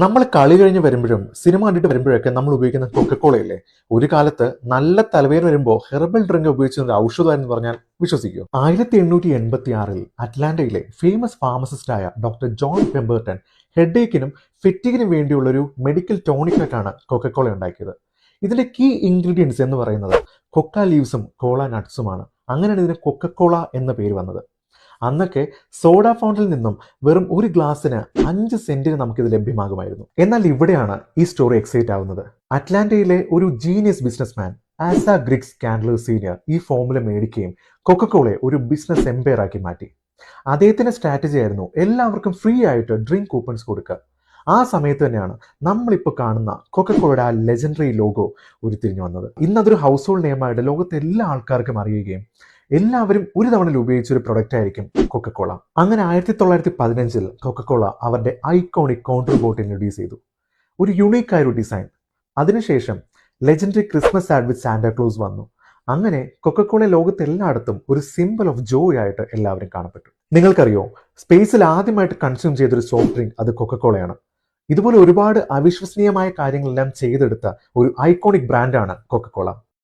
നമ്മൾ കളി കഴിഞ്ഞ് വരുമ്പോഴും സിനിമ കണ്ടിട്ട് വരുമ്പോഴൊക്കെ നമ്മൾ ഉപയോഗിക്കുന്ന കൊക്കക്കോളയല്ലേ. ഒരു കാലത്ത് നല്ല തലവേദന വരുമ്പോൾ ഹെർബൽ ഡ്രിങ്ക് ഉപയോഗിച്ചിരുന്ന ഒരു ഔഷധമായിരുന്നു പറഞ്ഞാൽ വിശ്വസിക്കൂ. 1886 അറ്റ്ലാന്റയിലെ ഫേമസ് ഫാർമസിസ്റ്റായ ഡോക്ടർ ജോൺ പെമ്പേർട്ടൺ ഹെഡേക്കിനും ഫെറ്റിക്കിനും വേണ്ടിയുള്ള ഒരു മെഡിക്കൽ ടോണിക്കായിട്ടാണ് കൊക്കക്കോള ഉണ്ടാക്കിയത്. ഇതിന്റെ കീ ഇൻഗ്രീഡിയൻസ് എന്ന് പറയുന്നത് കൊക്ക ലീവ്സും കോള നട്ട്സുമാണ്. അങ്ങനെയാണ് ഇതിന് കൊക്കക്കോള എന്ന പേര് വന്നത്. അന്നൊക്കെ സോഡ ഫൗണ്ടിൽ നിന്നും വെറും ഒരു ഗ്ലാസ്സിന് 5 സെന്റിന് നമുക്കിത് ലഭ്യമാകുമായിരുന്നു. എന്നാൽ ഇവിടെയാണ് ഈ സ്റ്റോറി എക്സൈറ്റ് ആവുന്നത്. അറ്റ്ലാന്റയിലെ ഒരു ജീനിയസ് ബിസിനസ്മാൻ ആസ ഗ്രിഗ്സ് കാൻഡ്ലർ സീനിയർ ഈ ഫോമുല മേടിക്കുകയും കൊക്കക്കോളയെ ഒരു ബിസിനസ് എംപയർ ആക്കി മാറ്റി. അദ്ദേഹത്തിന്റെ സ്ട്രാറ്റജി ആയിരുന്നു എല്ലാവർക്കും ഫ്രീ ആയിട്ട് ഡ്രിങ്ക് കൂപ്പൺസ് കൊടുക്കുക. ആ സമയത്ത് തന്നെയാണ് നമ്മളിപ്പോൾ കാണുന്ന കൊക്കക്കോളയുടെ ആ ലെജൻഡറി ലോഗോ ഉരുത്തിരിഞ്ഞു വന്നത്. ഇന്നതൊരു ഹൗസ് ഹോൾഡ് നെയിമായിട്ട് ലോകത്തെ എല്ലാ ആൾക്കാർക്കും അറിയുകയും എല്ലാവരും ഒരു തവണയിൽ ഉപയോഗിച്ച ഒരു പ്രൊഡക്റ്റ് ആയിരിക്കും കൊക്കക്കോള. അങ്ങനെ 1915 കൊക്കക്കോള അവരുടെ ഐക്കോണിക് കൗണ്ടർ ബോട്ട് ഇൻട്രൊഡ്യൂസ് ചെയ്തു. ഒരു യുണീക്ക് ആയ ഒരു ഡിസൈൻ. അതിനുശേഷം ലെജൻഡറി ക്രിസ്മസ് ആഡ് വിത്ത് സാന്റാക്ലോസ് വന്നു. അങ്ങനെ കൊക്കക്കോള ലോകത്ത് എല്ലായിടത്തും ഒരു സിമ്പിൾ ഓഫ് ജോയ് ആയിട്ട് എല്ലാവരും കാണപ്പെട്ടു. നിങ്ങൾക്കറിയോ, സ്പേസിൽ ആദ്യമായിട്ട് കൺസ്യൂം ചെയ്തൊരു സോഫ്റ്റ് ഡ്രിങ്ക് അത് കൊക്കക്കോളയാണ്. ഇതുപോലെ ഒരുപാട് അവിശ്വസനീയമായ കാര്യങ്ങളെല്ലാം ചെയ്തെടുത്ത ഒരു ഐക്കോണിക് ബ്രാൻഡാണ് കൊക്കക്കോള.